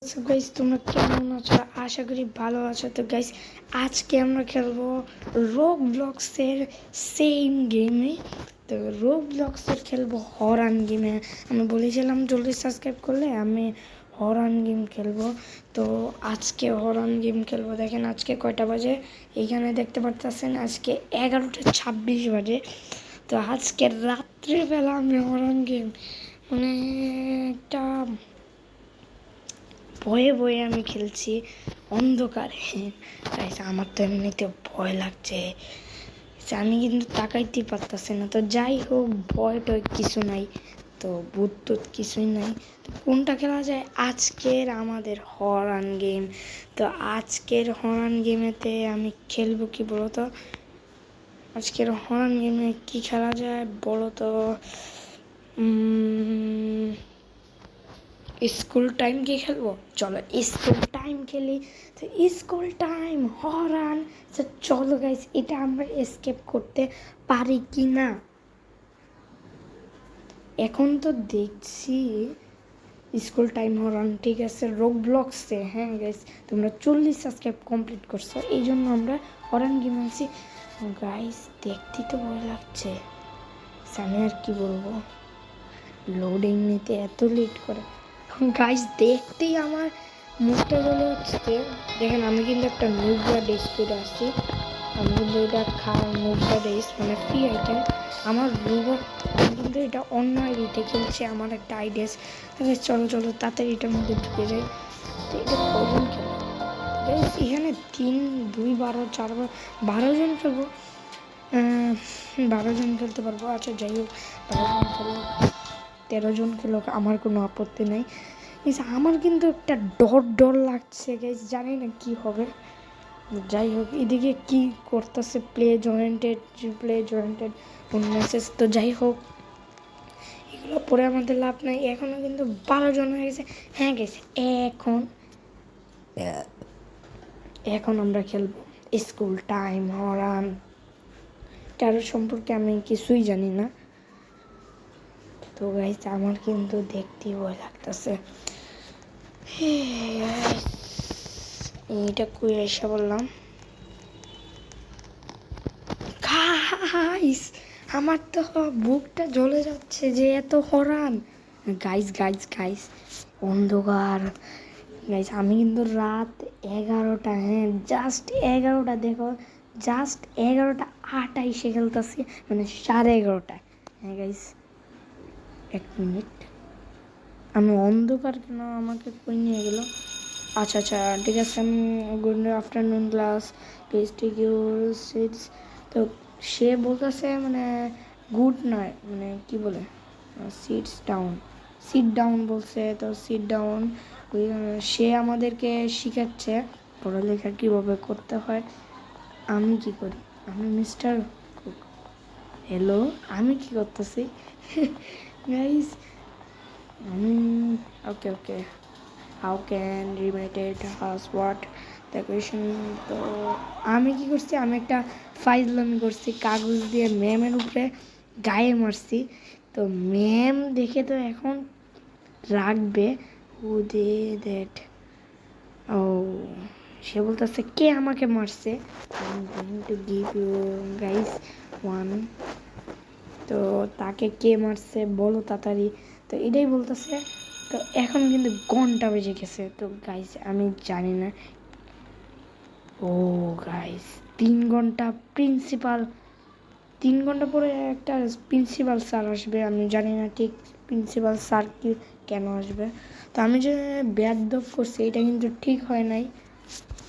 So guys তোমরা কেমন আছো? আশা করি ভালো আছো। তো গাইস আজকে আমরা খেলবো রোবলক্সের সেম গেমে। তো রোবলক্সের খেলবো হরান গেমে। আমি বলেছিলাম জলদি সাবস্ক্রাইব করলে আমি হরান গেম খেলবো। তো আজকে হরান গেম খেলবো। দেখেন আজকে কয়টা বাজে, এইখানে দেখতে পারতেছেন আজকে 11:26 বাজে। তো আজকে রাত্রিবেলা আমি হরান গেম মানে একটা ভয়ে ভয়ে আমি খেলছি অন্ধকারে। গাইস আমার তো এমনিতে ভয় লাগছে, আমি কিন্তু তাকাইতে পারতেছি না। তো যাই হোক, ভয় টয় কিছু নাই, তো ভূত টুত কিছুই নাই। তো কোনটা খেলা যায়? আজকের আমাদের হরান গেম। তো আজকের হরান গেমেতে আমি খেলবো কি বলো তো? আজকের হরান গেমে কি খেলা যায় বলো তো? স্কুল টাইম কি খেলবো? চলো স্কুল টাইম খেলি। তো স্কুল টাইম হরান। তো চলো গাইস, এটা আমরা এসকেপ করতে পারি কি না। এখন তো দেখছি স্কুল টাইম হরান ঠিক আছে রোবলক্সে। হ্যাঁ গাইস, তোমরা 40 সাবস্ক্রাইব কমপ্লিট করছো, এই জন্য আমরা হরান গেম আনছি। গাইস দেখতেই তো ভয় লাগছে, আমি আর কি বলবো, লোডিং নিতে এত লেট করে। গাইস দেখতেই আমার মুখটা জ্বলে হচ্ছে। দেখেন আমি কিন্তু একটা নুবরা ড্রেস পরে আসছি। আমি কিন্তু এটা নুবরা ড্রেস মানে ফ্রি আইটেম আমার রুবো। আমি কিন্তু এটা অন্য আইডিতে খেলছি, আমার একটা আইডিয়াস। তাহলে চলো চলো তাড়াতাড়ি এটার মধ্যে ঢুকে যাই। তো এটা কজন খেলো? এখানে 3, 2, 12, 4, 12 জন খেলবো। 12 জন খেলতে পারবো। আচ্ছা যাই হোক, 12 জন খেলো, 13 জন খেলো, আমার কোনো আপত্তি নেই। আমার কিন্তু একটা ডর লাগছে গাইস, জানি না কি হবে। যাই হোক, এদিকে কি করতেছে প্লে জয়েন্টেড মেসেজ। তো যাই হোক, এগুলো পরে আমাদের লাভ নাই। এখনও কিন্তু 12 জন হয়ে গেছে। হ্যাঁ গেছে, এখন আমরা খেলবো স্কুল টাইম হরান। তার সম্পর্কে আমি কিছুই জানি না। তো গাইস আমার কিন্তু দেখতেই ভয় লাগতেছে। এটা কই এসে বললাম গাইস, আমার তো বুকটা জ্বলে যাচ্ছে যে এত হরান। গাইস গাইস গাইস অন্ধকার। গাইস আমি কিন্তু রাত 11টা, হ্যাঁ জাস্ট 11টা, দেখো জাস্ট 11:28 খেলতেছি, মানে 11:30। হ্যাঁ গাইস 1 মিনিট, আমি অন্ধকার কেন আমাকে কই নিয়ে গেল? আচ্ছা আচ্ছা ঠিক আছে। Good afternoon class, please take your seats. তো সে বলতেছে মানে গুড নয়, মানে কি বলে সিট ডাউন বলছে। তো সিট ডাউন। সে আমাদেরকে শিখাচ্ছে পড়ালেখা কীভাবে করতে হয়। আমি কি করি? আমি মিস্টার কুক। হ্যালো, আমি কি করতেছি গাইস? আমি okay okay, how can remitted has what the question. তো আমি কি করছি, আমি একটা ফাইজলামি করছি, কাগজ দিয়ে ম্যামের উপরে গায়ে মারছি। তো ম্যাম দেখে তো এখন রাখবে। হু দে দ্যাট, ও সে বলতেছে কে আমাকে মারছে। I am going to give you guys one. তো তাকে কে মারছে বলো তাড়াতাড়ি। তো এটাই বলতেছে। তো এখন কিন্তু ঘন্টা বেজে গেছে। তো গাইস আমি জানি না। ও গাইস 3 ঘন্টা প্রিন্সিপাল, 3 ঘন্টা পরে একটা প্রিন্সিপাল স্যার আসবে। আমি জানি না ঠিক প্রিন্সিপাল স্যার কি কেন আসবে। তো আমি যে বেয়াদব করছি এটা কিন্তু ঠিক হয় নাই।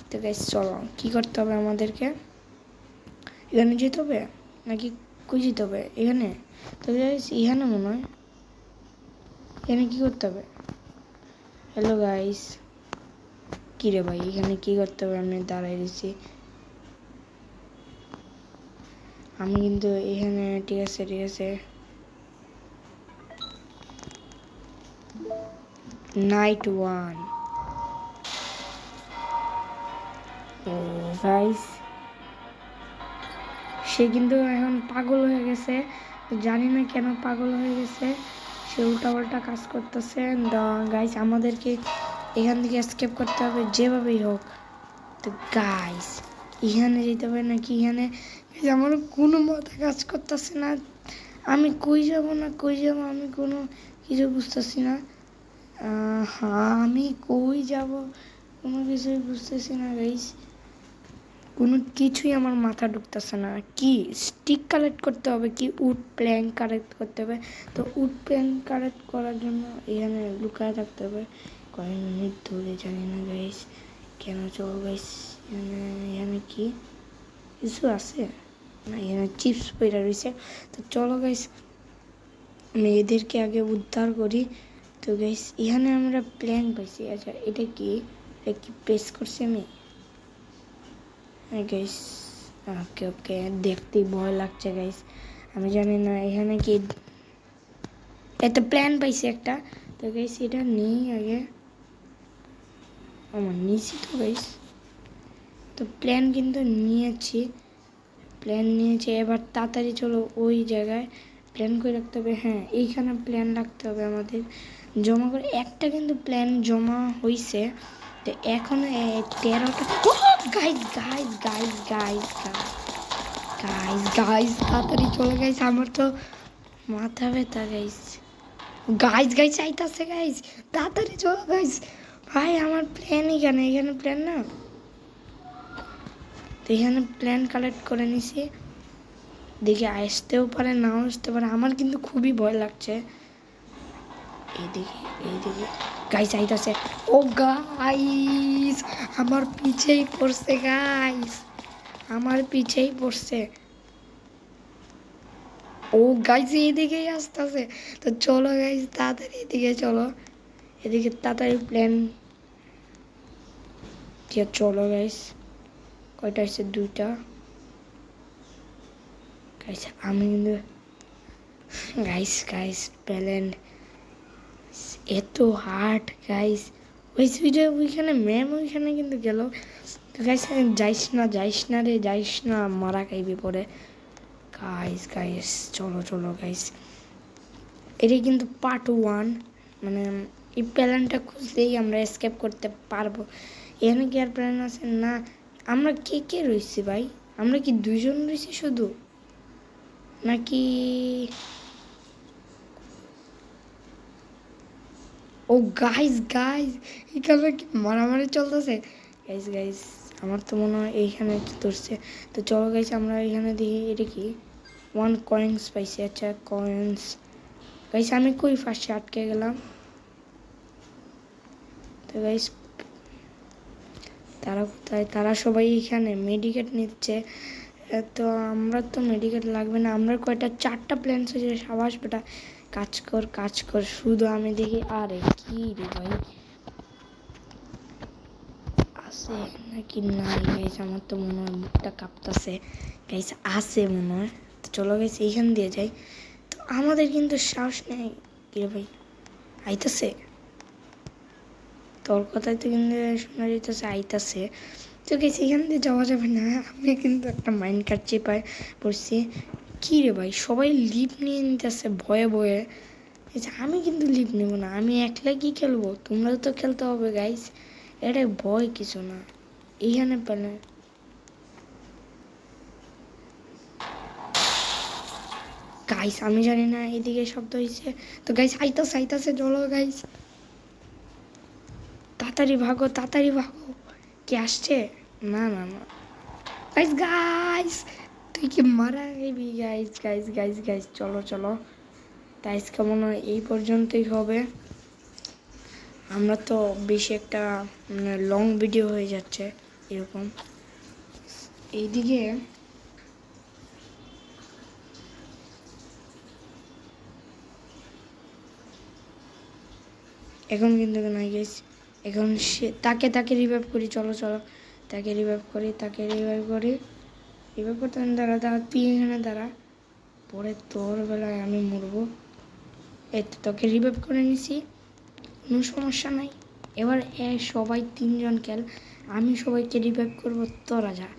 তো গাইস চলো, কী করতে হবে আমাদেরকে? এখানে যেতে হবে নাকি কই যেতে হবে? এখানে তো গাইস, এখানে মনে হয় এখানে কী করতে হবে? হ্যালো গাইস, কী রে ভাই এখানে কী করতে হবে? আমি দাঁড়াই দিছি, আমি কিন্তু এখানে ঠিক আছে ঠিক আছে। নাইট 1। ও গাইস, সে কিন্তু এখন পাগল হয়ে গেছে, জানি না কেন পাগল হয়ে গেছে। সে উল্টাপাল্টা কাজ করতেছে। গাইস আমাদেরকে এখান থেকে স্কেপ করতে হবে যেভাবেই হোক। তো গাইস এখানে যেতে হবে নাকি এখানে আমার কোনো মাথা কাজ করতেছে না। আমি কই যাব না কই যাব আমি কোনো কিছু বুঝতেছি না। হ্যাঁ আমি কই যাব কোনো কিছুই বুঝতেছি না গাইস। কোনো কিছুই আমার মাথা ঢুকতেছে না। কি স্টিক কালেক্ট করতে হবে কি উড প্ল্যাঙ্ক কালেক্ট করতে হবে। তো উড প্ল্যাঙ্ক কালেক্ট করার জন্য এখানে লুকায় থাকতে হবে কয়েক মিনিট ধরে, জানি না গাইস কেন। চলো গাইস এখানে কি কিছু আছে না, এখানে চিপস পড়ে রয়েছে। তো চলো গাইস মেয়েদেরকে আগে উদ্ধার করি। তো গাইস এখানে আমরা প্ল্যাঙ্ক পাইছি। আচ্ছা এটা কি প্রেস করছি আমি গাইস? ওকে ওকে, দেখতে ভয় লাগছে গাইস। আমি জানি না এখানে কি একটা প্ল্যান পাইছি একটা। তো গাইস এটা নেই আগে আমার নিয়েছি তো গাইস। তো প্ল্যান কিন্তু নিয়েছি, এবার তাড়াতাড়ি চলো ওই জায়গায় প্ল্যান করে রাখতে হবে। হ্যাঁ এইখানে প্ল্যান রাখতে হবে আমাদের জমা করে। একটা কিন্তু প্ল্যান জমা হয়েছে, তো এখন 13টা। Guys guys guys guys guys guys তাড়াতাড়ি চলে গাইস, আমার তো মাথা ব্যথা গাইস। গাইস গাইস আইতাছে গাইস, তাড়াতাড়ি চলো গাইস। ভাই আমার প্ল্যান এখানে প্ল্যান না, তো এখানে প্ল্যান কালেক্ট করে নিছি। দেখি আসতেও পারে নাও আসতে পারে, আমার কিন্তু খুবই ভয় লাগছে। এইদিকে গাইস আইতাছে। ও গাইস আমার পিছেই পড়ছে গাইস, আমার পিছেই পড়ছে। ও গাইস এদিকেই আসতেছে। তো চলো গাইস তাড়াতাড়ি এদিকে চলো, এদিকে তাড়াতাড়ি প্ল্যান চলো গাইস। কয়টা হচ্ছে? 2টা গাইস। আমি কিন্তু গাইস প্ল্যান এত হার্ড গাইস। ওই সুইডে ওইখানে ম্যাম ওইখানে কিন্তু গেল। তো গাইস যাইস না রে, যাইস না, মারা খাইবি পরে। গাইস চলো গাইস, এটাই কিন্তু পার্ট 1। মানে এই প্ল্যানটা খুঁজলেই আমরা এসকেপ করতে পারবো। এখানে কি আর প্ল্যান আছে না? আমরা কে রয়েছি ভাই? আমরা কি 2জন রয়েছি শুধু নাকি? ও গাইস এখানে কি মারামারি চলতেছে? গাইস আমার তো মনে হয় এইখানে ধরছে। তো চলো গাইস আমরা এখানে দেখি এটা কি 1 কয়েন্স পাইছি। আচ্ছা কয়েন্স গাইস, আমি কই ফার্স্টে আটকে গেলাম। তো গাইস তারা কোথায়? তারা সবাই এখানে মেডিকেট নিচ্ছে। তো আমরা তো মেডিকেট লাগবে না, আমরা কয়টা 4টা প্ল্যান্স হয়েছে। সাবাস বেটা, কাজ কর শুধু। আমি দেখি আরে কি রে ভাই আছে নাকি নাই গাইস? আমার তো মনে হয় মুখটা কাঁপতাছে গাইস, আছে মনে হয়। তো চলো গাইস এইখান দিয়ে যাই। তো আমাদের কিন্তু সাহস নেই কি রে ভাই? আইতাছে তোর কথাই তো কিন্তু শোনা যেতেছে আইতাছে। তো গেছি এখান দিয়ে যাওয়া যাবে না, আমি কিন্তু একটা মাইন্ড কার্ড চেপায় পড়ছি। কী রে ভাই সবাই লিভ নিয়ে নিতেছে ভয়ে। আমি কিন্তু লিভ নেব না, আমি একলা কি খেলবো? তোমরা তো খেলতে হবে গাইস, এটা ভয় কিছু না। এইখানে পেলে গাইস আমি জানি না এদিকে শব্দ হয়েছে। তো গাইস আইতাছে চলো গাইস, তাড়াতাড়ি ভাগো। কি আসছে? না গাইস তুই কি মারা গেবি? গাইস চলো। তাই আজকে মনে হয় এই পর্যন্তই হবে। আমরা তো বেশি একটা লং ভিডিও হয়ে যাচ্ছে এরকম। এইদিকে এখন কিন্তু নাই গাইস, এখন সে তাকে রিভাইভ করি। চলো তাকে রিভাইভ করি। রিভাইভ করতে দাঁড়া তুই এখানে দাঁড়া, পরে তোর বেলায় আমি মরবো। এই তো তোকে রিভাইভ করে নিছি, কোনো সমস্যা নাই। এবার সবাই 3জন খেল, আমি সবাইকে রিভাইভ করবো, তোরা যা।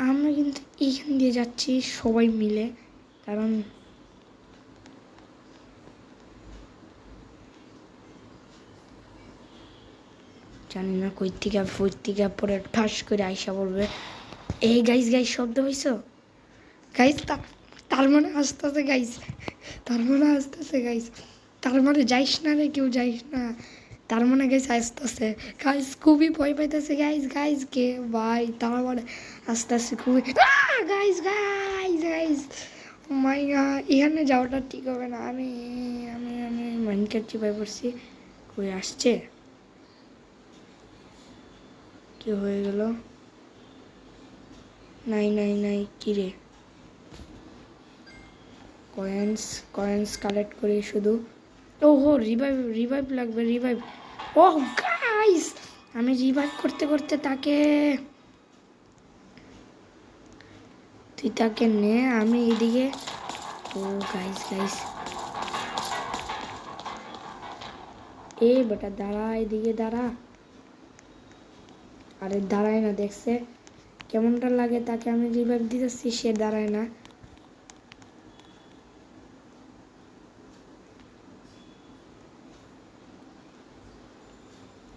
আমরা কিন্তু এইখান দিয়ে যাচ্ছি সবাই মিলে, কারণ জানি না কই থেকে পরে ঠাস করে আইসা পড়বে। এই গাইস শব্দ হইছো গাইস, তার মানে আসতেছে গাইস, তার মানে যাইস না রে, কেউ যাইস না, তার মানে গাইস আসতেছে গাইস, খুবই ভয় পাইতেছে গাইস কে ভাই, তার মানে আসতেছে খুবই গাইস মাই গড, এখানে যাওয়াটা ঠিক হবে না। আমি আমি আমি মাইন্ডকেট চিপাই পড়ছি, কই আসছে, কি হয়ে গেল, নাই কি রে, কয়েন্স কালেক্ট করি শুধু। ওহো রিভাইভ লাগবে, ওহ গাইস, আমি রিভাইভ করতে করতে তুই তাকে নে, আমি এদিকে। ও গাইস এ বেটা দাঁড়া, এদিকে দাঁড়া। আরে দাঁড়ায় না, দেখছে কেমনটা লাগে, তাকে আমি রিভাইভ দিতেছি, সে দাঁড়ায় না।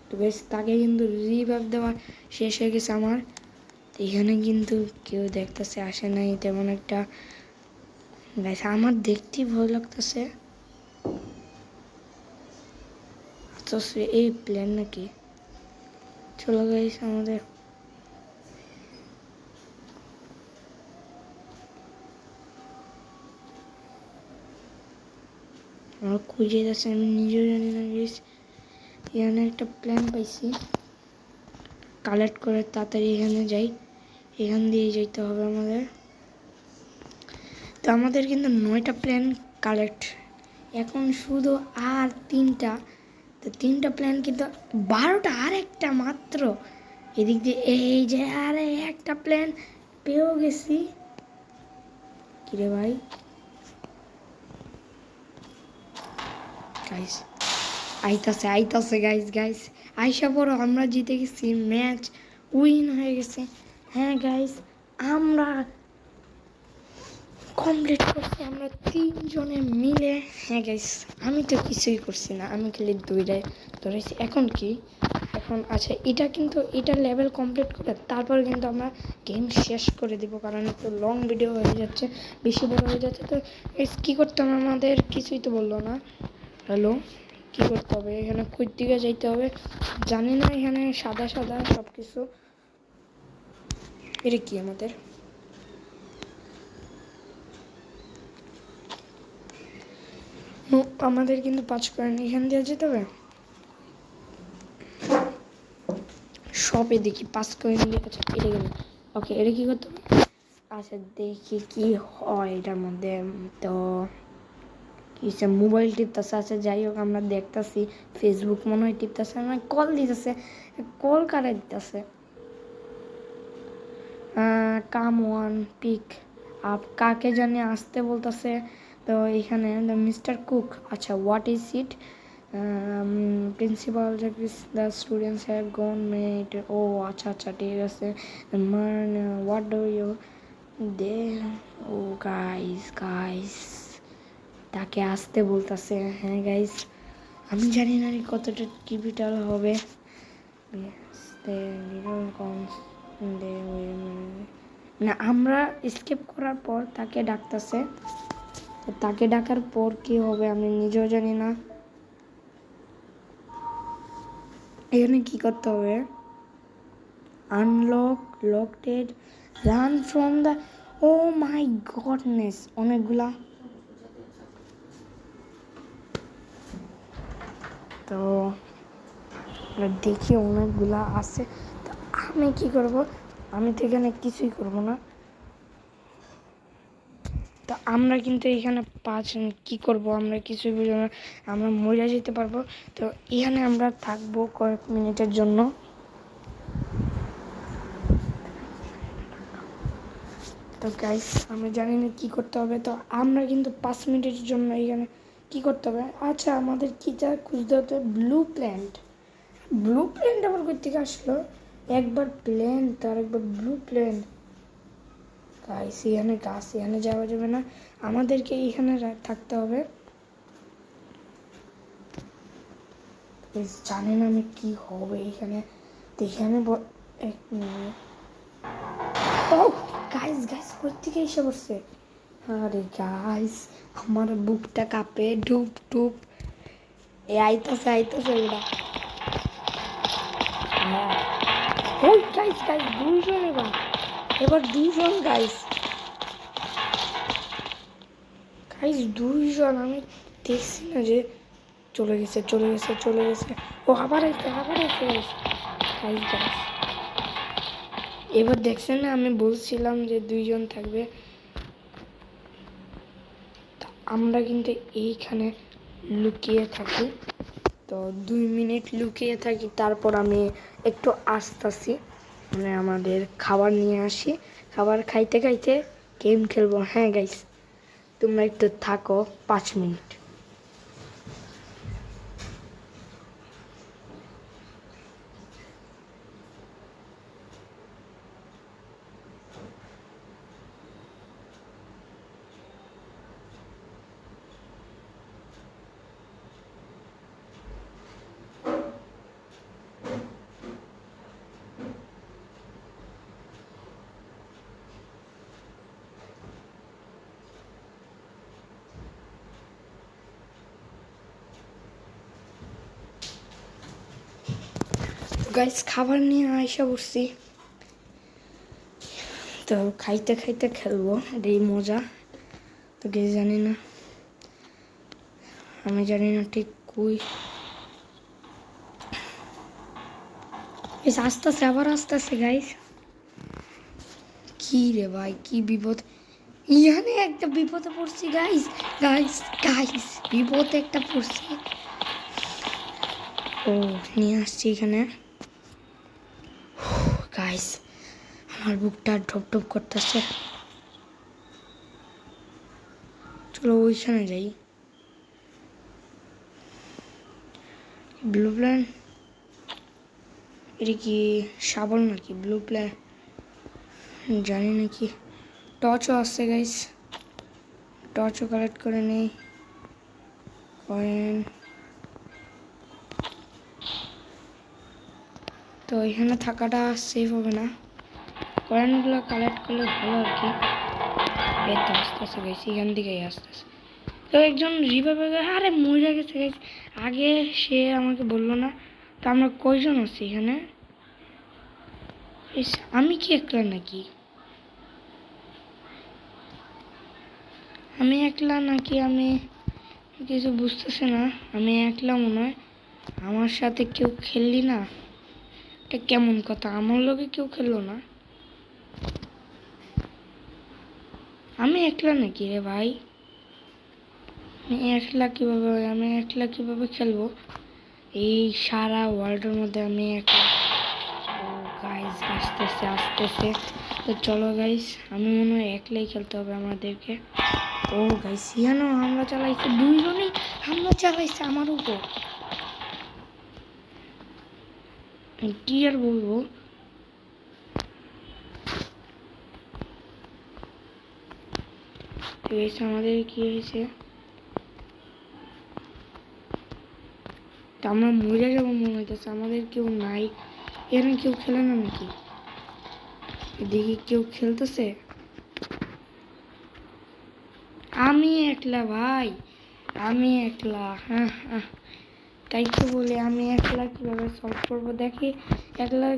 তো বেশ, তাকে কিন্তু রিভাইভ দেওয়া শেষ হয়ে গেছে আমার। এখানে কিন্তু কেউ দেখতেছে আসে নাই তেমন একটা গাইস, আমার দেখতেই ভয় লাগতেছে। আচ্ছা এই প্ল্যান নাকি, চলো গাইস আমাদের আমার খুঁজে যাচ্ছে, আমি নিজেও জানি না গাইস। এখানে একটা প্ল্যান পাইছি, কালেক্ট করে তাড়াতাড়ি এখানে যাই, এখান দিয়ে যেতে হবে আমাদের। তো আমাদের কিন্তু 9টা প্ল্যান কালেক্ট, এখন শুধু আর 3টা, তো 3টা প্ল্যান কিন্তু 12টা, আর একটা মাত্র। এদিক দিয়ে এই যে আরে একটা প্ল্যান পেয়েও গেছি। কিরে ভাই গাইস, আইতাছে গাইস আইসা পড়ো, আমরা জিতে গেছি, ম্যাচ উইন হয়ে গেছে। হ্যাঁ গাইস, আমরা কমপ্লিট করছি, আমরা 3জনে মিলে। হ্যাঁ গাইস, আমি তো কিছুই করছি না, আমি খালি ধরেছি। এখন কি, এখন আচ্ছা এটা লেভেল কমপ্লিট করে তারপর কিন্তু আমরা গেম শেষ করে দিব, কারণ একটু লং ভিডিও হয়ে যাচ্ছে, বেশি বড় হয়ে যাচ্ছে। তো কী করতে হবে আমাদের, কিছুই তো বললো না। হ্যালো, কী করতে হবে, এখানে কই দিকে যাইতে হবে জানি না, এখানে সাদা সব কিছু। এটা কি আমাদের, আমাদের কিন্তু 5 কয়েন এখান দিয়ে যেতে হবে, শপে দেখি 5 কয়েন দিয়ে। আচ্ছা এটা গেল, ওকে এটা কি করতে হবে, আচ্ছা দেখি কি হয় এটার মধ্যে। তো কিসে মোবাইল টিপতেছে, আচ্ছা যাই হোক আমরা দেখতেছি, ফেসবুক মনে হয় টিপতেছে, মানে কল দিতেছে, কল কারে দিতেছে, কাম ওয়ান পিক আপ, কাকে জানি আসতে বলতেছে। তো এখানে মিস্টার কুক, আচ্ছা what is it, principal the students have gone made, ও আচ্ছা ঠিক আছে, man what do you they, ও গাইস তাকে আসতে বলতেছে। হ্যাঁ গাইস, আমি জানি না কতটা টিপিটাল হবে। না আমরা স্কেপ করার পর তাকে ডাকতেছে, তাকে ডাকার পর কি হবে আমি নিজেও জানি না। এখানে কি করতে হবে, unlock locked, run from the, oh my goodness, অনেকগুলা। তো দেখি অনেকগুলা আছে, তো আমি কি করব, আমি তো এখানে কিছুই করব না। তো আমরা কিন্তু এখানে কি করব, আমরা কিছুই বুঝবো না, আমরা মরে যেতে পারবো। তো এখানে আমরা থাকবো কয়েক মিনিটের জন্য। তো গাইস আমরা জানি না কী করতে হবে, তো আমরা কিন্তু 5 মিনিটের জন্য এখানে কী করতে হবে, আচ্ছা আমাদের কী যা খুঁজতে হতে, ব্লু প্ল্যান্ট আবার কোথা থেকে আসলো, একবার প্ল্যান তার একবার ব্লু প্ল্যান্ট। গাইস এখানে গাছ, এখানে যাওয়া যাবে না, আমাদেরকে এখানে থাকতে হবে। গাইস জানেন আমি কি হবে এখানে দেখে আমি এক মিনিট ও গাইস গাইস কই থেকে এসে পড়ছে আরে গাইস আমার বুকটা কাঁপে ডুব ডুব এ আইতাছে ওরা হ্যাঁ ওই গাইস গাইস দুইজন এবার দুইজন গাইস গাইস দুইজন আমি দেখছি না যে চলে গেছে ও আবার এসে গাইস গাইস এবার দেখছেন না আমি বলছিলাম যে দুইজন থাকবে আমরা কিন্তু এইখানে লুকিয়ে থাকি তো 2 মিনিট লুকিয়ে থাকি তারপর আমি একটু আসতেছি মানে আমাদের খাবার নিয়ে আসি খাবার খাইতে খাইতে গেম খেলবো হ্যাঁ গাইস তোমরা একটু থাকো 5 মিনিট গাইস খাবার নিয়ে আইসা বসছি তো খাইতে খাইতে খেলবো এটাই মজা তো গাইস আমি জানি না ঠিক কই আস্তে আবার আসতেছে গাইস কি রে ভাই কি বিপদ ইয়ানে একটা বিপদে পড়ছি গাইস বিপদে একটা পড়ছি ও নিয়ে আসছি এখানে গাইস আমার বুকটা ঢপ করতেছে চলো ওইখানে যাই ব্লু প্ল্যান এটা কি শাবল নাকি ব্লু প্ল্যান জানি নাকি টর্চও আসছে গাইস টর্চও কালেক্ট করে নেই কয়েন তো এখানে থাকাটা সেফ হবে না কয়েনগুলো কালেক্ট করলে ভালো আর কি এই তো আসতেছে গাইস এখান দিকেই আসতেছে তো একজন রিভাইভ আরে মরে গেছে গাইস আগে সে আমাকে বললো না তো আমরা কয়জন আছি এখানে আমি কি একলা নাকি আমি একলা নাকি আমি কিছু বুঝতেছি না আমি একলা মনে হয় আমার সাথে কেউ খেললি না এটা কেমন কথা আমার লোকে কেউ খেললো না আমি একলা নাকি রে ভাই আমি একলা কিভাবে খেলবো এই সারা ওয়ার্ল্ডের মধ্যে আমি একলা ও গাইস আসতেছে তো চলো গাইস আমি মনে হয় একলাই খেলতে হবে আমাদেরকে ও গাইস ইয়ানো আমরা চালাইছি দুইজনেই আমরা চালাইছি আমার উপর কি আর বলবো আমাদের কি হয়েছে আমরা মরে যাবো মনে হইতেছে আমাদের কেউ নাই এখানে কেউ খেলে না নাকি দেখি কেউ খেলতেছে আমি একলা ভাই আমি একলা হ্যাঁ তাই তো বলি আমি একলা কিভাবে সলভ করবো দেখি একলা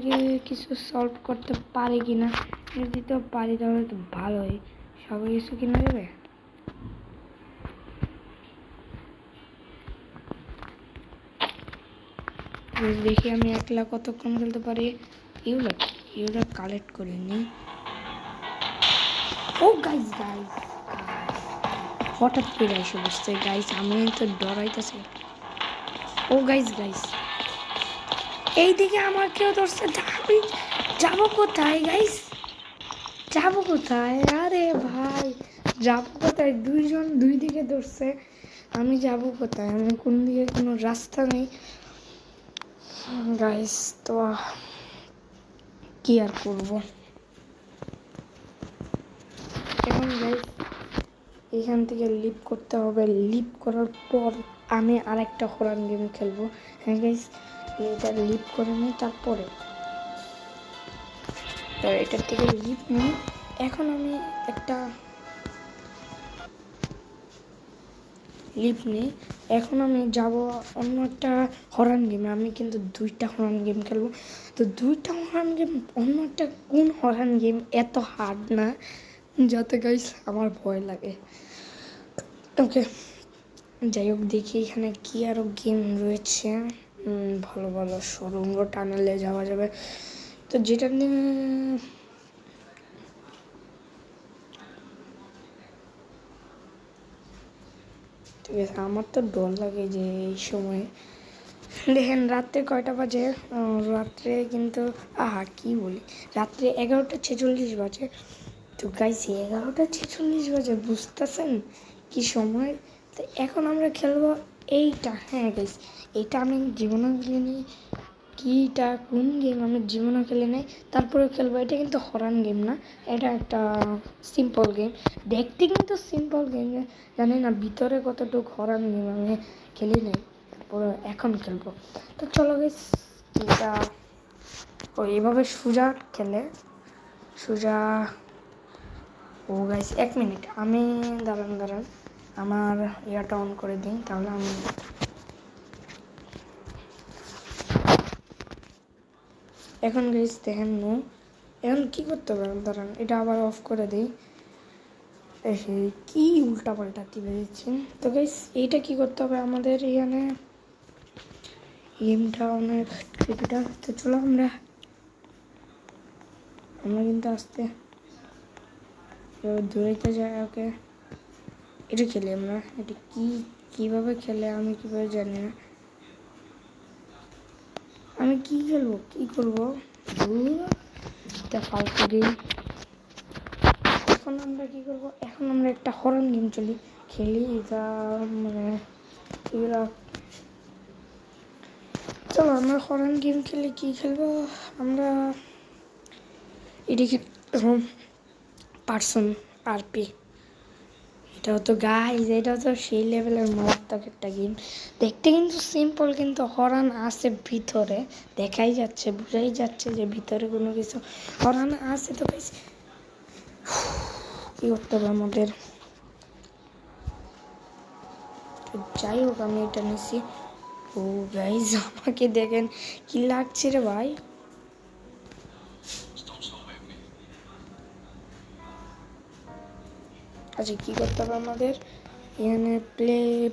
কিছু সলভ করতে পারি কিনা যদি তো পারি তাহলে তো ভালোই সবাই কিছু কিনে দেবে দেখি আমি একলা কতক্ষণ খেলতে পারি এগুলো কালেক্ট করিনি ও গাইস হঠাৎ করে এসে বসছে গাইস আমি তো ডরাইতেছি ও গাইস এইদিকে আমার কেউ ধরছে আমি যাবো কোথায় গাইস যাবো কোথায় আরে ভাই যাবো কোথায় দুইজন দুই দিকে ধরছে আমি যাবো কোথায় আমি কোন দিকে কোনো রাস্তা নেই গাইস তো কি আর করবো এখন গাইস এখান থেকে লিভ করতে হবে। লিভ করার পর আমি আরেকটা হরার গেম খেলবো। হ্যাঁ গাইস, এটা লিভ করে নিই, তারপরে তো এটার থেকে লিভ নিই। এখন আমি একটা লিভ নিই। এখন আমি যাব অন্য একটা হরার গেমে। আমি কিন্তু 2টা হরার গেম খেলবো। তো 2টা হরার গেম, অন্য একটা কোন হরার গেম এত হার্ড না যাতে গাইস আমার ভয় লাগে। ওকে, যাই হোক, দেখি এখানে কি আরো গেম রয়েছে। ভালো ভালো সুড়ঙ্গ টানেলে যাওয়া যাবে। তো যেটা নিয়ে ঠিক আছে, আমার তো ডর লাগে যে এই সময় দেখেন রাত্রে কয়টা বাজে। রাত্রে কিন্তু কি বলি, রাত্রে 11টা 46 বাজে। তো গাইছি 11টা 46 বাজে, বুঝতেছেন কি সময়। তো এখন আমরা খেলবো এইটা। হ্যাঁ গাইস, এইটা আমি জীবনে খেলিনি। কিটা কোন গেম আমি জীবনে খেলে নাই, তারপরে খেলবো। এটা কিন্তু হরান গেম না, এটা একটা সিম্পল গেম। দেখতে কিন্তু সিম্পল গেম, জানি না ভিতরে কতটুকু হরান গেম আমি খেলি নাই, তারপরে এখন খেলবো। তো চলো গাইস, এটা এইভাবে সোজা খেলে সোজা। ও গাইস 1 মিনিট, আমি দাঁড়ান আমার ইয়াটা অন করে দিই, তাহলে আমি এখন গাইস দেখেন এখন কি করতে হবে। দাঁড়ান, এটা আবার অফ করে দিই। কি উল্টা পাল্টা কি বেরিয়েছে। তো গাইস এইটা কি করতে হবে আমাদের এখানে, গেমটা অনেক ট্রিপিটা। তো চলো আমরা কিন্তু আসতে দূরেতে যাই। ওকে, এটা খেলি আমরা। এটা কিভাবে খেলে আমি কিভাবে জানি না। আমি কি খেলবো, কি করবো, ফালতু গেম। এখন আমরা কি করবো, এখন আমরা একটা হরর গেম খেলি। এটা মানে এগুলা, চলো আমরা হরর গেম খেলি। কি খেলবো আমরা, এদিকে পার্সন আরপি। এটাও তো গাইজ, এটাও তো সেই লেভেলের মারাত্মক একটা গেম। দেখতে কিন্তু সিম্পল, কিন্তু হরান আছে ভিতরে, দেখাই যাচ্ছে, বোঝাই যাচ্ছে যে ভিতরে কোনো কিছু হরান আছে। তো গাইজ কি করতে হবে আমাদের, যাই হোক আমি এটা নিছি। ও গাইজ আমাকে দেখেন কি লাগছে রে ভাই। আচ্ছা, কি করতে হবে আমাদের, এখানে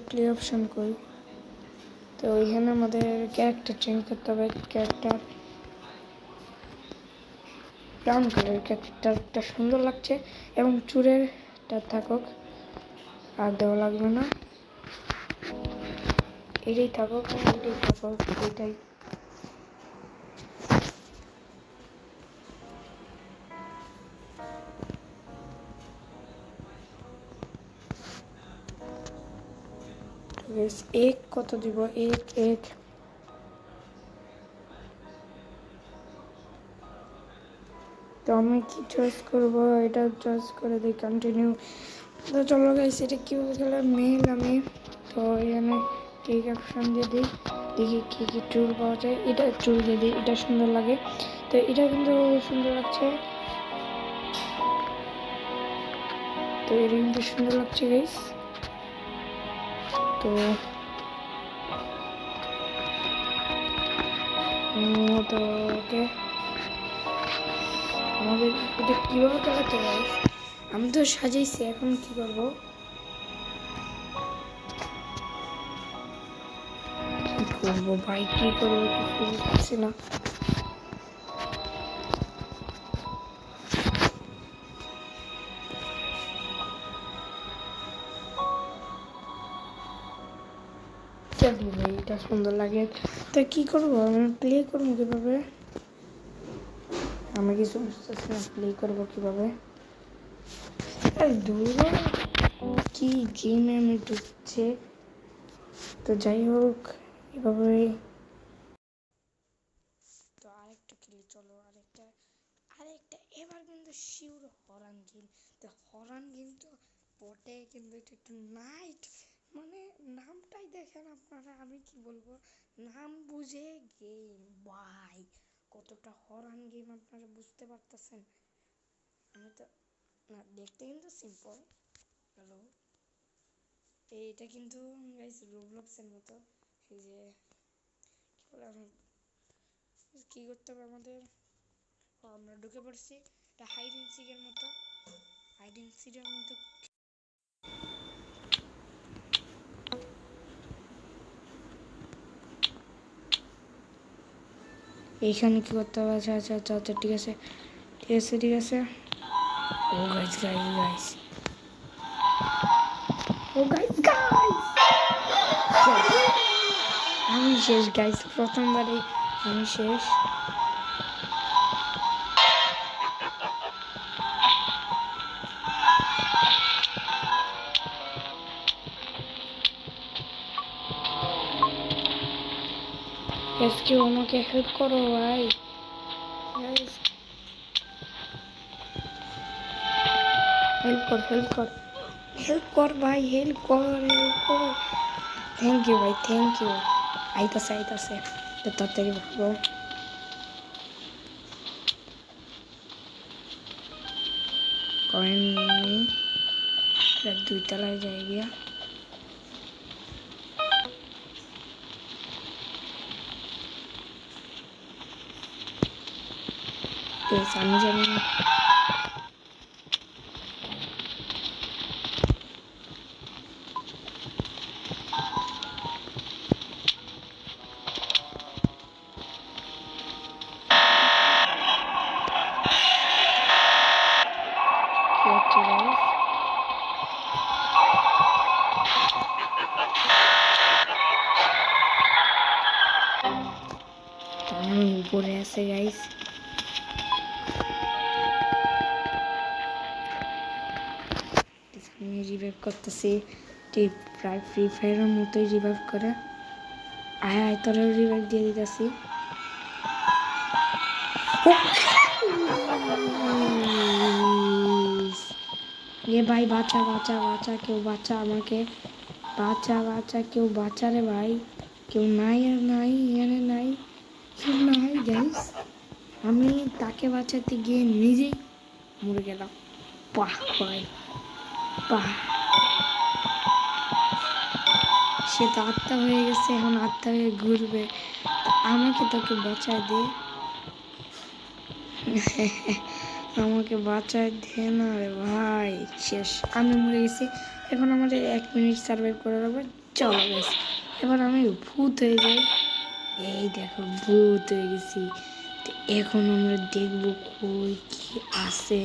প্লে অপশন কই। তো এখানে আমাদের ক্যারেক্টার চেঞ্জ করতে হবে। ক্যারেক্টার ব্রাউন কালারের ক্যারেক্টারটা সুন্দর লাগছে, এবং চুরেরটা থাকুক, আর দেওয়া লাগবে না। এটাই থাকুক, এটাই। এক কত দিব, এক তো আমি কি চয়েস করবো, এটা চয়েস করে দিই কন্টিনিউ। তো চলো গাইস, এটা কীভাবে খেলে মেল আমি। তো এখানে কেক অপশান দিয়ে দিই, দেখি কী টুল পাওয়া যায়। এটা টুল দিয়ে দিই, এটা সুন্দর লাগে। তো এটা কিন্তু সুন্দর লাগছে, তো এটা কিন্তু সুন্দর লাগছে গাইস। তো ওকে, আমাদের এটা কীভাবে খেলাতে গাইস, আমি তো সাজাইছি, এখন কি করবো, ভাই কি করবো কিছু বুঝতেছি না। এটা সুন্দর লাগে, তো কি করবো আমি, প্লে করবো কিভাবে, আমি কিছু বুঝতেছি না, প্লে করবো কিভাবে। দূর কি গেমে আমি ঢুকছে। তো যাই হোক, এভাবে তো আরেকটা খেলি। চলো আরেকটা এবার কিন্তু শিওর হরান গেম। তো হরান গেম তো বটে, কিন্তু এটা একটু নাইট, মানে নামটাই দেখেন আপনারা, আমি কি বলবো, নাম বুঝে গেম ভাই, কতটা হরান গেম আপনারা বুঝতে পারতেছেন। আমি তো না, দেখতে কিন্তু সিম্পল। হ্যালো, এইটা কিন্তু গাইস রোবলক্সের মতো। এই যে কি বলে, কি করতে হবে আমাদের, আমরা ঢুকে পড়ছি, এটা হাইড এন্ড সিকের মতো, হাইড এন্ড সিকের মতো। এইখানে কি করতে হবে? আচ্ছা আচ্ছা আচ্ছা আচ্ছা, ঠিক আছে ঠিক আছে ঠিক আছে। ও গাইস গাইস গাইস, ও গাইস গাইস, আমি শেষ গাইস, প্রথমবারে আমি শেষ। কেউ আমাকে হেল্প করো ভাই, গাইস হেল্প কর হেল্প কর হেল্প কর ভাই, হেল্প কর হেল্প কর। থ্যাংক ইউ ভাই, থ্যাংক ইউ। আইতাছে আইতাছে, তাড়াতাড়ি ভাগো। কয়েন নিয়ে দুই তলায় যাই গিয়া। আমি জানি না, কি হচ্ছে গাইস। আমার উপরে আছে গাইস, আমি রিভাইভ করতেছি, ঠিক প্রায় ফ্রি ফায়ারের মতোই রিভাইভ করে। আয় আয়, তোরেও রিভাইভ দিয়ে দিতেছি। এ ভাই বাঁচা বাঁচা বাঁচা, কেউ বাঁচা আমাকে, বাঁচা বাঁচা, কেউ বাঁচা রে ভাই, কেউ নাই আর নাই, এখানে নাই, কেউ নাই গাইস। আমি তাকে বাঁচাতে গিয়ে নিজেই মরে গেলাম। বাহ ভাই বাহ, সে তো আত্মা হয়ে গেছে, এখন আত্মা হয়ে ঘুরবে, আমাকে তোকে বাঁচায় দে। আমাকে বাঁচায় দে না রে ভাই, শেষ, আমি মরে গেছি। এখন আমাদের 1 মিনিট সার্ভাইভ করে রাখবো, চলো গেছে। এবার আমি ভূত হয়ে যাই, এই দেখো ভূত হয়ে গেছি। এখন আমরা দেখবো কই কি আছে।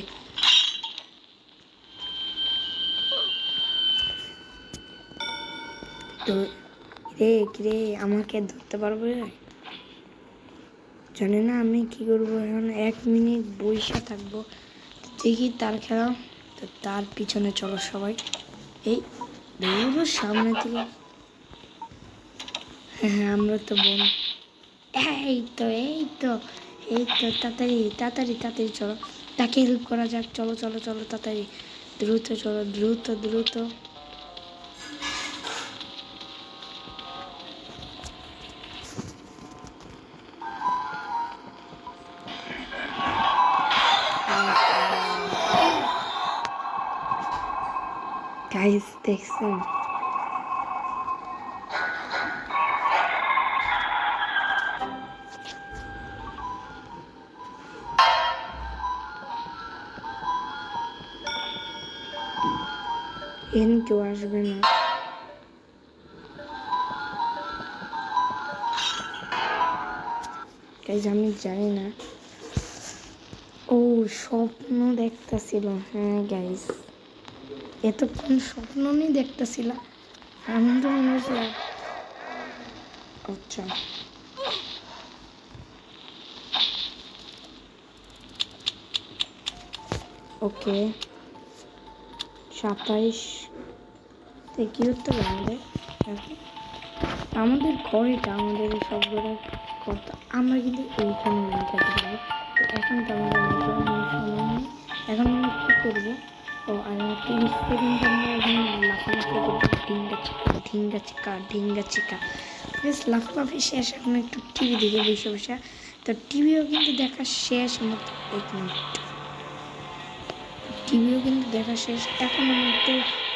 তো রে রে, আমাকে ধরতে পারবো রে? জানি না আমি কি করবো এখন, 1 মিনিট বইসা থাকবো, দেখি তার খেলা। তো তার পিছনে চলো সবাই, এই দৌড়ো সামনে থেকে। হ্যাঁ আমরা তো বোন, এই তো এই তো এই তো, তাড়াতাড়ি তাড়াতাড়ি তাড়াতাড়ি চলো, তাকে হেল্প করা যাক, চলো চলো চলো তাড়াতাড়ি, দ্রুত চলো, দ্রুত দ্রুত। গাইস দেখছেন, এন কেউ আসবে না গাইস, আমি জানি না। ও স্বপ্ন দেখতেছিল, হ্যাঁ গাইস এতক্ষণ স্বপ্ন নিয়ে দেখতেছিলাম, আমি তো মনে হচ্ছে। আচ্ছা ওকে, 27 কি করতে হবে আমাদের এখন? আমাদের ঘরেটা, আমাদের সবগুলো করতে, আমরা কিন্তু এইখানে লুকাতে পারবো। এখন তো আমাদের সময় নেই, এখন আমরা কী করবো? ও আর 30 সেকেন্ড আমরা ঢিঙ্গা চিকা বেশ লাফালাফি শেষ। এখন একটু টিভি দিকে বসে বসে, তো টিভিও কিন্তু দেখা শেষ মতো। 1 মিনিট, টিভিও কিন্তু দেখা শেষ। এখন আমি একটু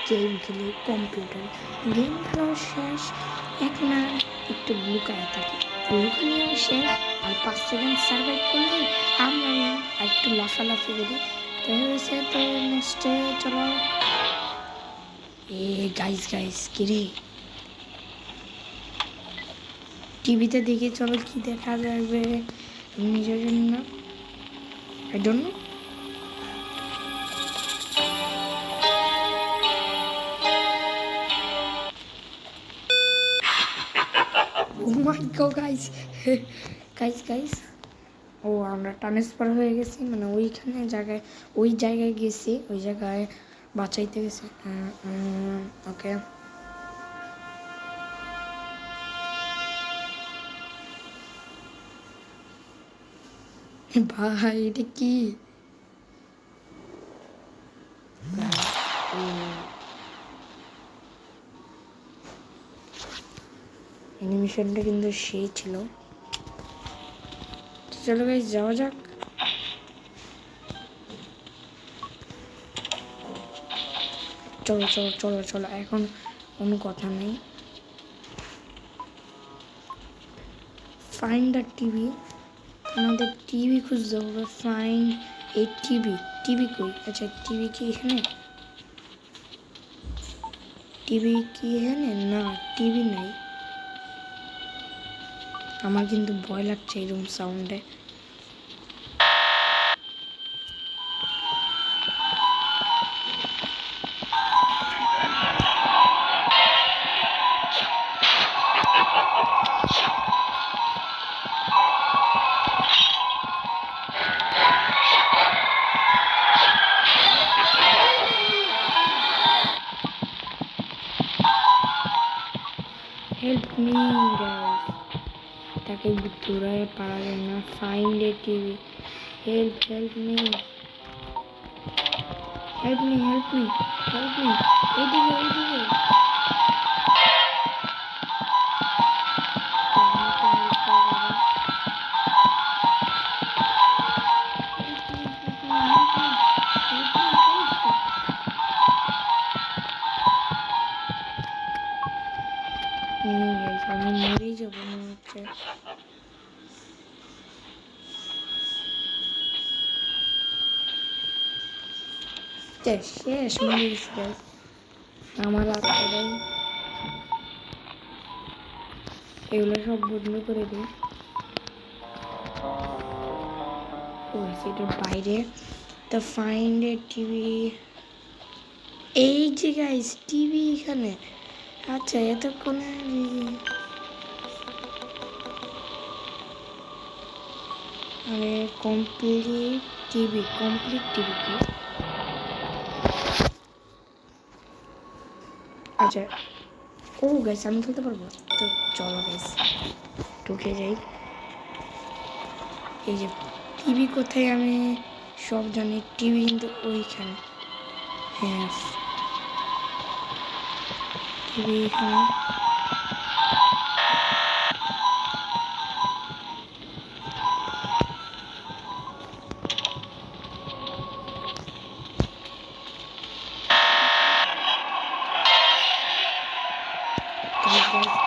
গেম খেলি কম্পিউটারে, গেম খেলাও শেষ। এখন আর একটু লুকায় থাকি, লুকানিও শেষ। আর 5 সেকেন্ড সার্ভাইভ করলে আমরা একটু লাফালাফি করি। তো হয়েছে, তো নেক্সটে চলো। গাইস কিরে টিভিতে দেখি, চলো কি দেখা যাবে নিজের জন্য। I don't know. Oh my god guys, ও আমরা ট্রান্সফার হয়ে গেছি, মানে ওইখানে জায়গায়, ওই জায়গায় গেছি, ওই জায়গায় বাঁচাইতে গেছি। ওকে, ভাই এটা কি? অ্যানিমেশনটা কিন্তু সেই ছিল। চলো গাইস যাওয়া যাক। চলো এখন কোনো কথা নেই। ফাইন্ড দ্য টিভি, আমাদের টিভি খুঁজতে হবে। ফাইন্ড এই টিভি কই? আচ্ছা টিভি কি এখানে? না, টিভি নাই। আমার কিন্তু ভয় লাগছে এরকম সাউন্ডে। হেল্প মি গাইস, তাকে দূরায় পারা যায় না। Find a TV, help me এইদিকে। আমি মরেই যাবো মনে হচ্ছে। শেষ মরে গেছে আমার আত্মাটাই। এগুলো সব বন্ধ করে দিই। ও সেটার বাইরে। তো ফাইন্ড এ টিভি, এই যে গাইস টিভি এখানে। আচ্ছা এতক্ষণে আরে কমপ্লিট টিভি কি? আচ্ছা ও গাইস আমি খেলতে পারবো তো, চলো গাইস ঢুকে যাই। এই যে টিভি কোথায় আমি সব জানি, টিভি কিন্তু ওইখানে। হ্যাঁ টিভি এখানে।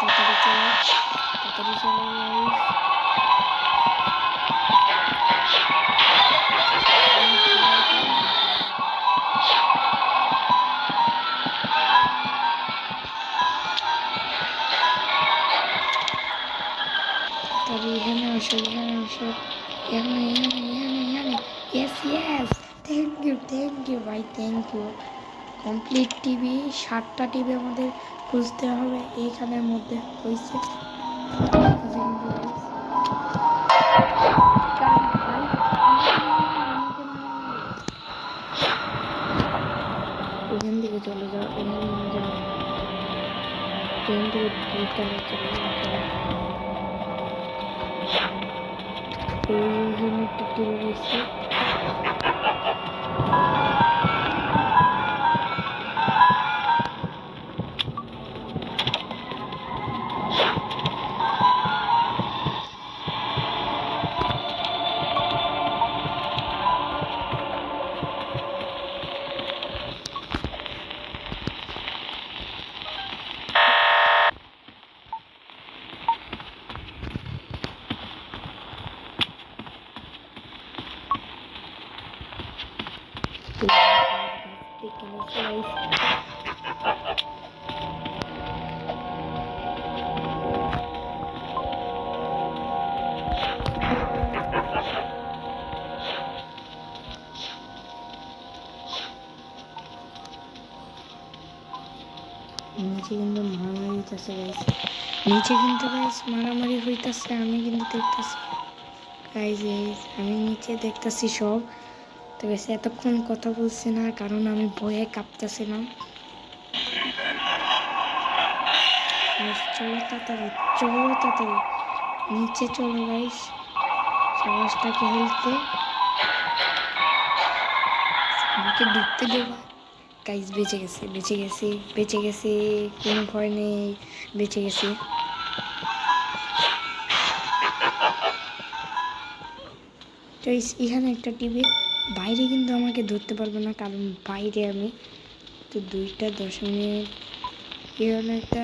তাড়াতাড়ি চলো গাইস। তবে এখানে আসো। এখানে। ইয়েস থ্যাংক ইউ ভাই, থ্যাংক ইউ। কমপ্লিট টিভি, 7টা টিভি আমাদের খুঁজতে হবে এইখানের মধ্যে হয়েছে। এখান থেকে চলে যাও, এখানে যাও, ট্রেন থেকে চলে যাও। এইখানে একটা টিভি রয়েছে। নিচে কিন্তু মারামারি হইতেছে গাইস, নিচে কিন্তু গাইস মারামারি হইতেছে, আমি কিন্তু দেখতেছি গাইস। আমি নিচে দেখতেছি সব। তো গাইস এতক্ষণ কথা বলছি না কারণ আমি ভয়ে কাঁপতেছিলাম। চলো তাড়াতাড়ি, চলো তাড়াতাড়ি নিচে চলো গাইস, সাহসটাকে হেলতে আমাকে ঢুকতে দেবা। গাইস বেঁচে গেছে, বেঁচে গেছে, বেঁচে গেছে, কোনো ভয় নেই, বেঁচে গেছে। তো এখানে একটা টিভি, বাইরে কিন্তু আমাকে ধরতে পারবে না কারণ বাইরে আমি। তো 2:10 এখানে একটা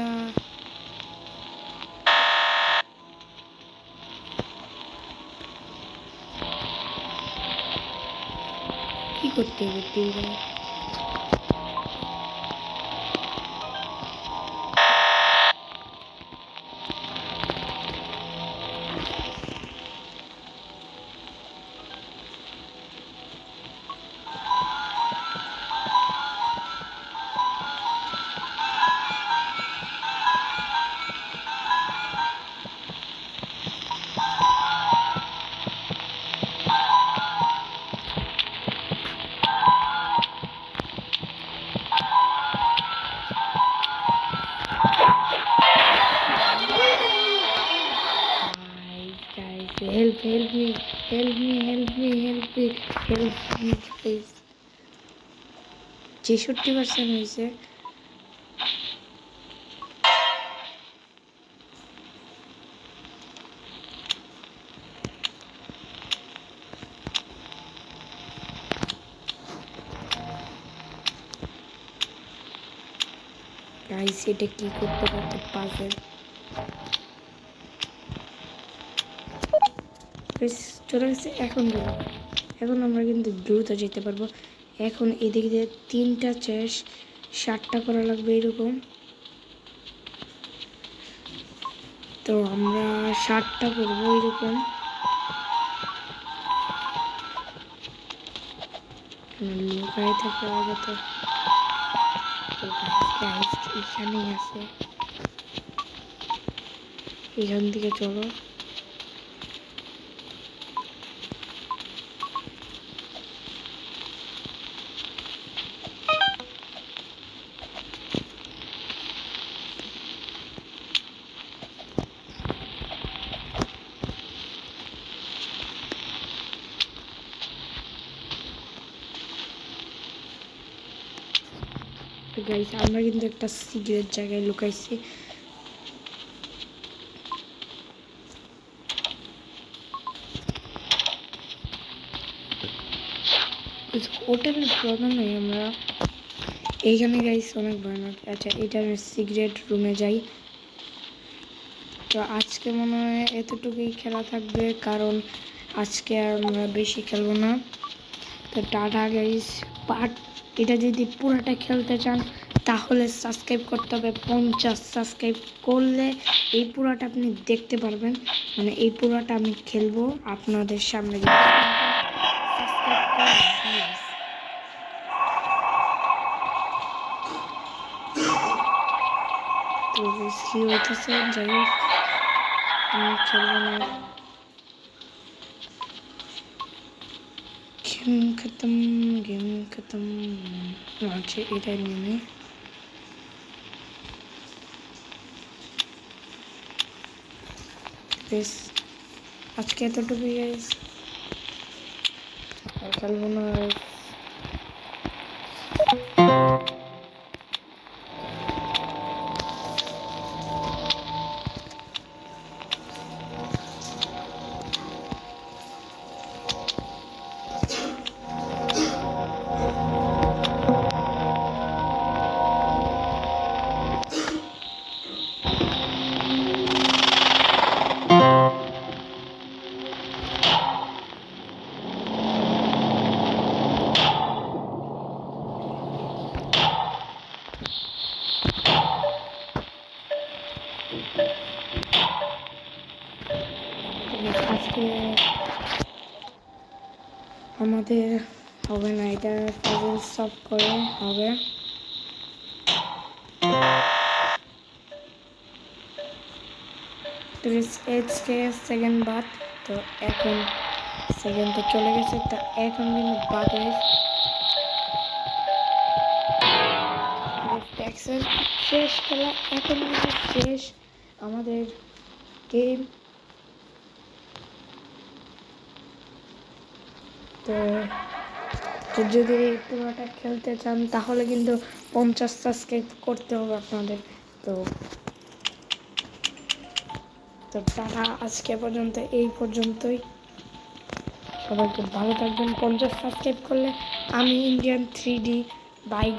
কি করতে হবে টিভিটা? Help, help me, help me, help me, help me, help me, please. 66% হয়েছে। গাইস এটা কি করতে করতে পাজেল চলে গেছে। এখন গেল, এখন আমরা কিন্তু দ্রুত যেতে পারবো। এখন এদিক দিয়ে 3টা চেস 7টা করা লাগবে এরকম। তো আমরা 7টা করবো এরকম। লুকাই থাকে আগে তো এখানেই আছে, এখান থেকে চলো। গাইস আমরা কিন্তু একটা সিগারেট জায়গায় লুকাইছি। হোটেলের প্রধান নই আমরা, এইখানে গাইস অনেক ভয়ানক। আচ্ছা এটা আমি সিগারেট রুমে যাই। তো আজকে মনে হয় এতটুকুই খেলা থাকবে কারণ আজকে আর আমরা বেশি খেলবো না। তো টাটা গাইস। এটা যদি পুরোটা খেলতে চান তাহলে সাবস্ক্রাইব করতে হবে। 50 সাবস্ক্রাইব করলে এই পুরোটা আপনি দেখতে পারবেন, মানে এই পুরোটা আমি খেলবো আপনাদের সামনে। তো কি হইতেছে যাই হোক, আমি খেলবো না। गेम खत्म। अच्छा এটাই নিয়ে বেশ আজকে এতটুকুই গাইস, আর খেলবো না। আমাদের হবে না, এটা পাজল সলভ করে হবে। 38 সেকেন্ড বাদ। তো এখন সেকেন্ড তো চলে গেছে, তা এখন কিন্তু বাদের ট্যাক্সের শেষ খেলা এখন কিন্তু শেষ আমাদের গেম। তো যদি এই পুরোটা খেলতে চান তাহলে কিন্তু 50 সাবস্ক্রাইব করতে হবে আপনাদের। তো তো তারা আজকে পর্যন্ত এই পর্যন্তই। সবাই খুব ভালো থাকবেন। 50 সাবস্ক্রাইব করলে আমি ইন্ডিয়ান 3D বাইক